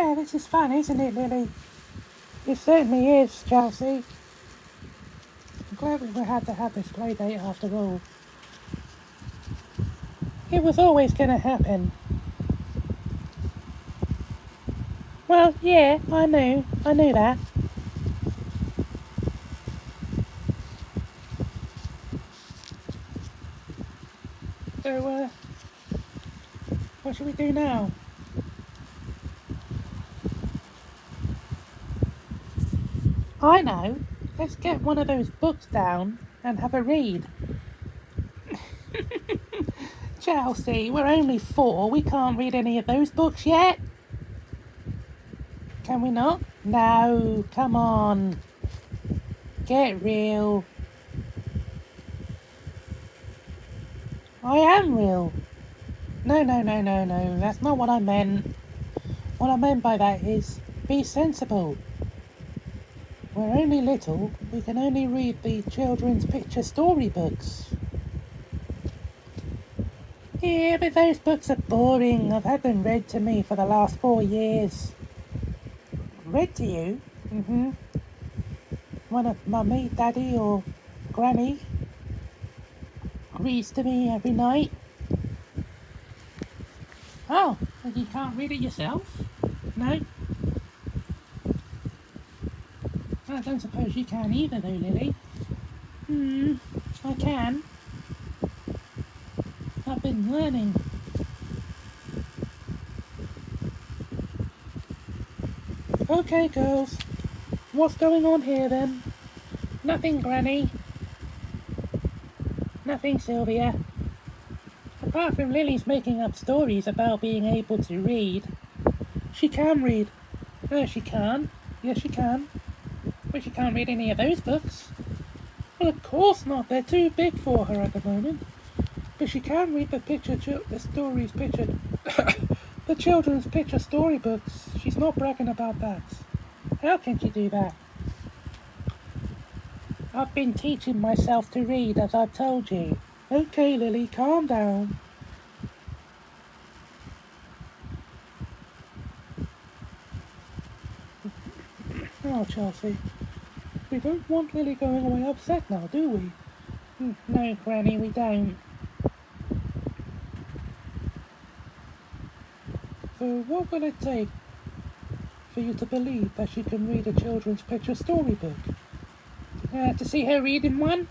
Yeah, this is fun, isn't it, Lily? It certainly is, Chelsea. I'm glad we had to have this play date after all. It was always going to happen. Well, yeah, I knew that. So, what should we do now? I know. Let's get one of those books down and have a read. Chelsea, we're only 4. We can't read any of those books yet. Can we not? No, come on. Get real. I am real. No, that's not what I meant. What I meant by that is, be sensible. We're only little, we can only read the children's picture storybooks. Yeah, but those books are boring. I've had them read to me for the last 4 years. Read to you? Mm-hmm. One of Mummy, Daddy or Granny reads to me every night. Oh, and you can't read it yourself? No? I don't suppose you can either though, Lily. I can. I've been learning. Okay, girls. What's going on here then? Nothing, Granny. Nothing, Sylvia. Apart from Lily's making up stories about being able to read. She can read. No, she can't. Yes, she can. But she can't read any of those books. Well, of course not. They're too big for her at the moment. But she can read the the children's picture storybooks. She's not bragging about that. How can she do that? I've been teaching myself to read, as I've told you. Okay, Lily, calm down. Now, Chelsea, we don't want Lily going away upset now, do we? No, Granny, we don't. So what will it take for you to believe that she can read a children's picture storybook? To see her reading one?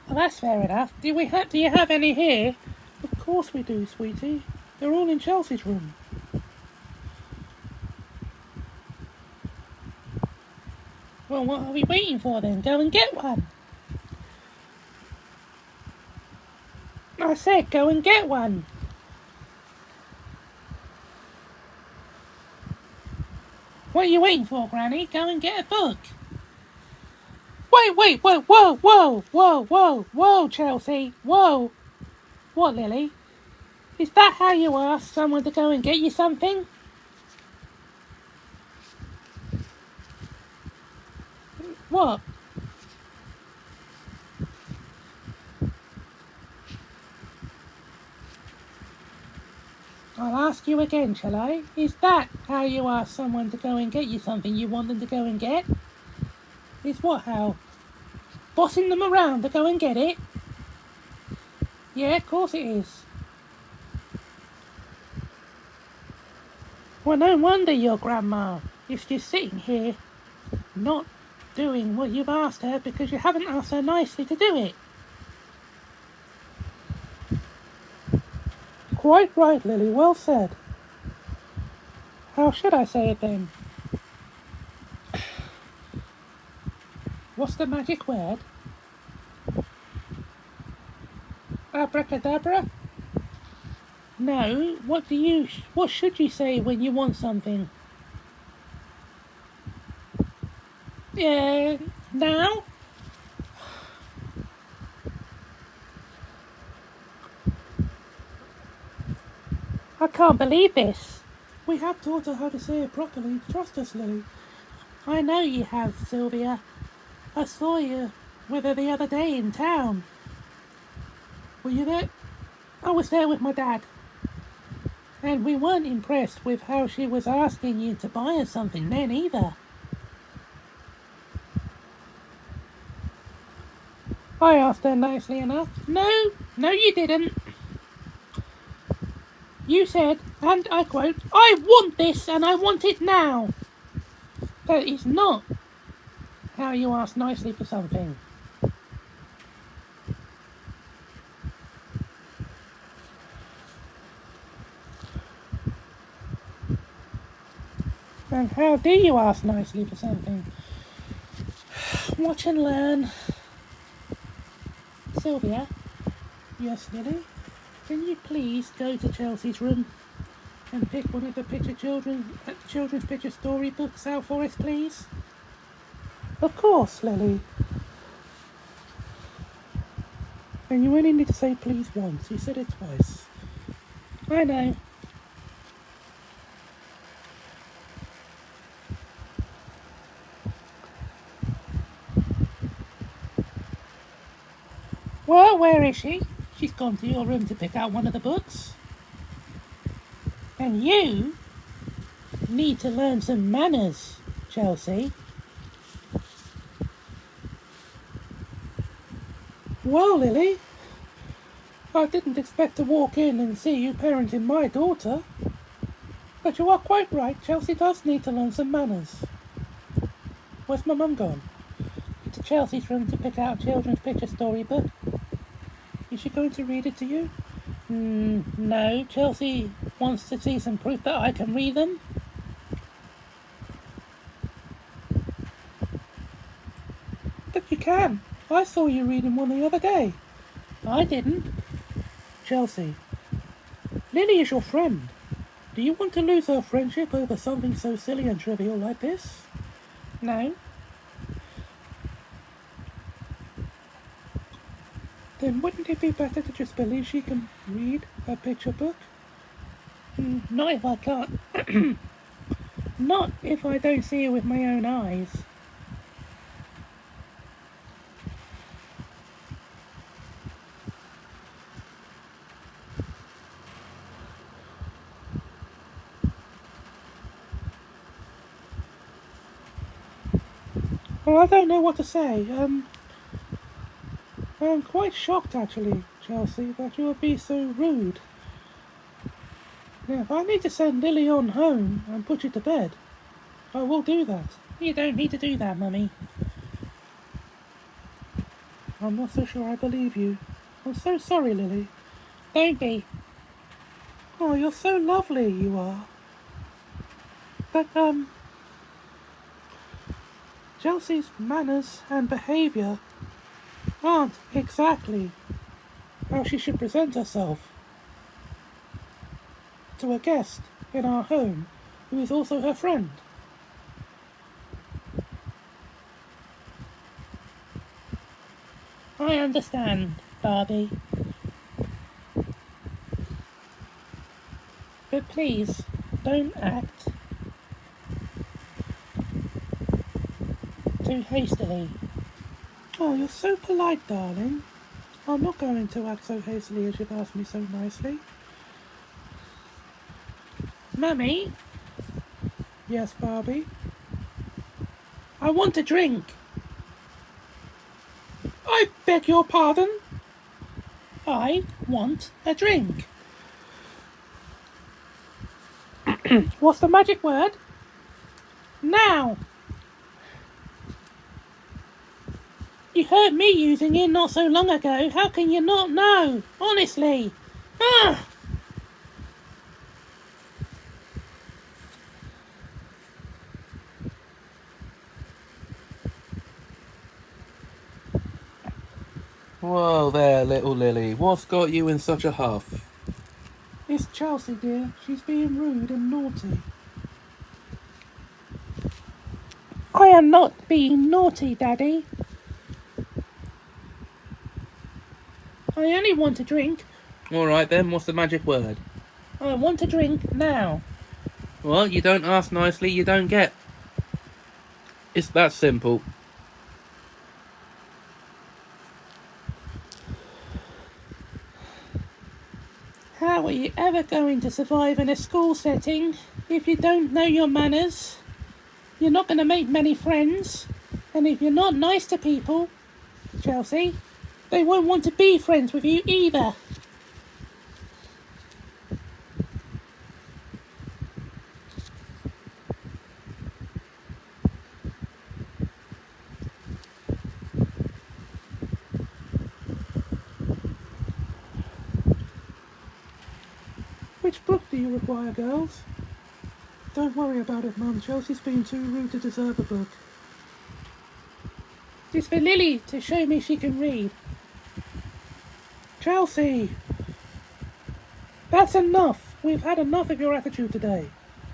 Well, that's fair enough. Do you have any here? Of course we do, sweetie. They're all in Chelsea's room. Well, what are we waiting for then? Go and get one. I said go and get one. What are you waiting for, Granny? Go and get a book. Wait, whoa, Chelsea, whoa. What, Lily? Is that how you ask someone to go and get you something? What? I'll ask you again, shall I? Is that how you ask someone to go and get you something you want them to go and get? Is what how? Bossing them around to go and get it? Yeah, of course it is. Well, no wonder your grandma is just sitting here not doing what you've asked her because you haven't asked her nicely to do it. Quite right, Lily, well said. How should I say it then? What's the magic word? Abracadabra? No, what should you say when you want something? Now? I can't believe this. We have taught her how to say it properly. Trust us, Lily. I know you have, Sylvia. I saw you with her the other day in town. Were you there? I was there with my dad. And we weren't impressed with how she was asking you to buy her something then either. I asked her nicely enough. No, you didn't. You said, and I quote, "I want this and I want it now." That is not how you ask nicely for something. And how do you ask nicely for something? Watch and learn. Sylvia? Yes, Lily? Can you please go to Chelsea's room and pick one of the children's picture storybooks out for us, please? Of course, Lily. And you only need to say please once. You said it twice. I know. Well, where is she? She's gone to your room to pick out one of the books. And you need to learn some manners, Chelsea. Well, Lily, I didn't expect to walk in and see you parenting my daughter. But you are quite right, Chelsea does need to learn some manners. Where's my mum gone? To Chelsea's room to pick out a children's picture storybook. Is she going to read it to you? No, Chelsea wants to see some proof that I can read them. But you can. I saw you reading one the other day. I didn't. Chelsea, Lily is your friend. Do you want to lose her friendship over something so silly and trivial like this? No. Then wouldn't it be better to just believe she can read a picture book? Not if I can't. Not if I don't see it with my own eyes. Well, I don't know what to say. I'm quite shocked, actually, Chelsea, that you would be so rude. Now, if I need to send Lily on home and put you to bed, I will do that. You don't need to do that, Mummy. I'm not so sure I believe you. I'm so sorry, Lily. Don't be. Oh, you're so lovely, you are. But, Chelsea's manners and behaviour aren't exactly how she should present herself to a guest in our home who is also her friend. I understand, Barbie. But please, don't act too hastily. Oh, you're so polite, darling. I'm not going to act so hastily as you've asked me so nicely. Mummy? Yes, Barbie? I want a drink. I beg your pardon? I want a drink. What's the magic word? Now! You heard me using it not so long ago. How can you not know? Honestly. Ah! Whoa there, little Lily. What's got you in such a huff? It's Chelsea, dear. She's being rude and naughty. I am not being naughty, Daddy. I only want a drink. Alright then, what's the magic word? I want a drink now. Well, you don't ask nicely, you don't get. It's that simple. How are you ever going to survive in a school setting if you don't know your manners? You're not going to make many friends. And if you're not nice to people, Chelsea, they won't want to be friends with you either. Which book do you require, girls? Don't worry about it, Mum. Chelsea's being too rude to deserve a book. It's for Lily to show me she can read. Chelsea! That's enough! We've had enough of your attitude today.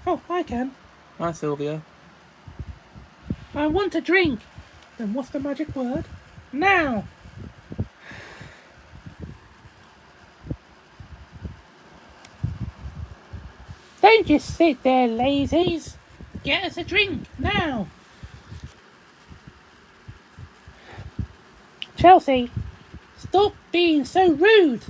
Oh, I can. Hi, Sylvia. I want a drink. Then what's the magic word? Now! Don't just sit there, lazies. Get us a drink, now! Chelsea, stop being so rude!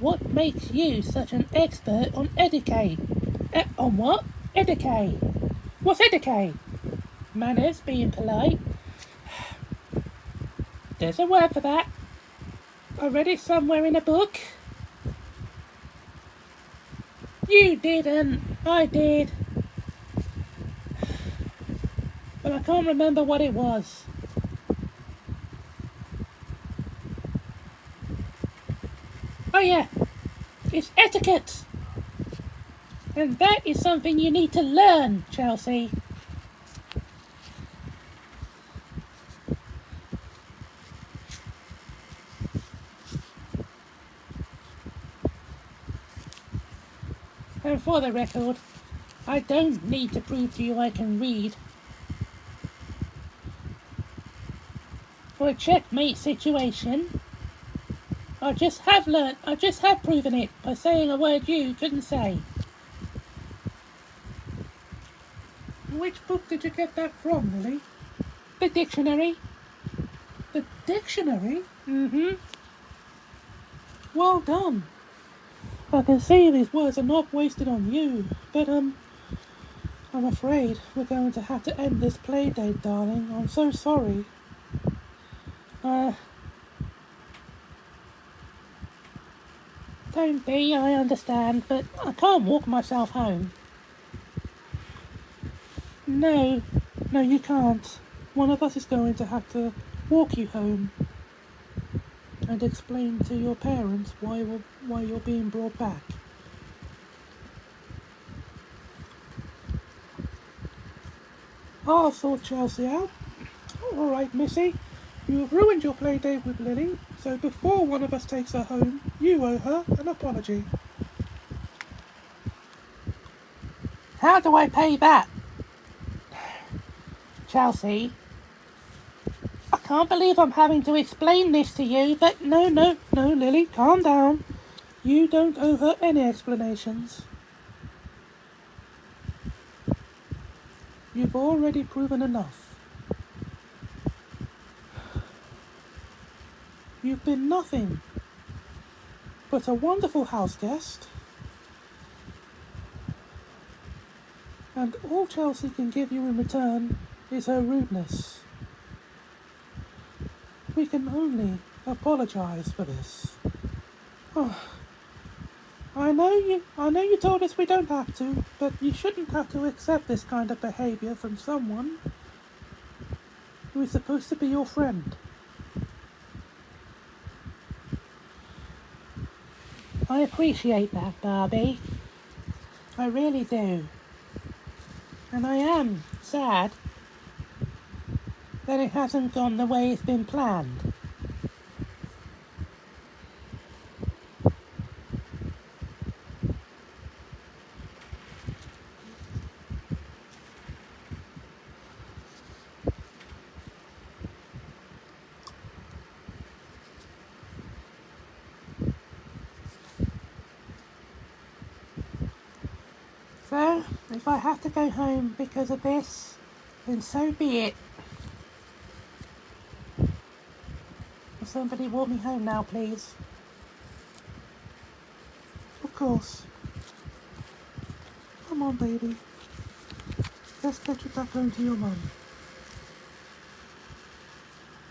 What makes you such an expert on etiquette? On what? Etiquette. What's etiquette? Manners, being polite. There's a word for that. I read it somewhere in a book. You didn't. I did. But I can't remember what it was. Oh yeah, it's etiquette. And that is something you need to learn, Chelsea. And for the record, I don't need to prove to you I can read. For a checkmate situation, I just have proven it by saying a word you couldn't say. Which book did you get that from, Lily? The dictionary. The dictionary? Mm-hmm. Well done. I can see these words are not wasted on you, but I'm afraid we're going to have to end this play date, darling. I'm so sorry. Don't be, I understand, but I can't walk myself home. No, you can't. One of us is going to have to walk you home and explain to your parents why you're being brought back. I'll sort Chelsea out. All right, Missy. You have ruined your play date with Lily, so before one of us takes her home, you owe her an apology. How do I pay that? Chelsea, I can't believe I'm having to explain this to you, but no, Lily, calm down. You don't owe her any explanations. You've already proven enough. You've been nothing but a wonderful house guest, and all Chelsea can give you in return is her rudeness. We can only apologize for this. Oh, I know you told us we don't have to, but you shouldn't have to accept this kind of behavior from someone who is supposed to be your friend. I appreciate that, Barbie. I really do. And I am sad that it hasn't gone the way it's been planned. So, if I have to go home because of this, then so be it. somebody walk me home now, please? Of course. Come on, baby. Let's get you back home to your mum.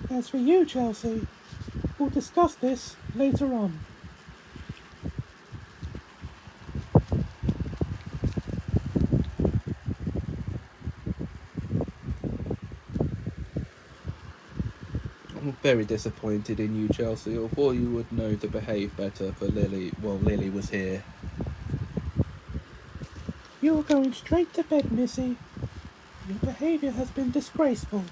As for you, Chelsea, we'll discuss this later on. I'm very disappointed in you, Chelsea. I thought you would know to behave better for Lily while Lily was here. You're going straight to bed, Missy. Your behaviour has been disgraceful.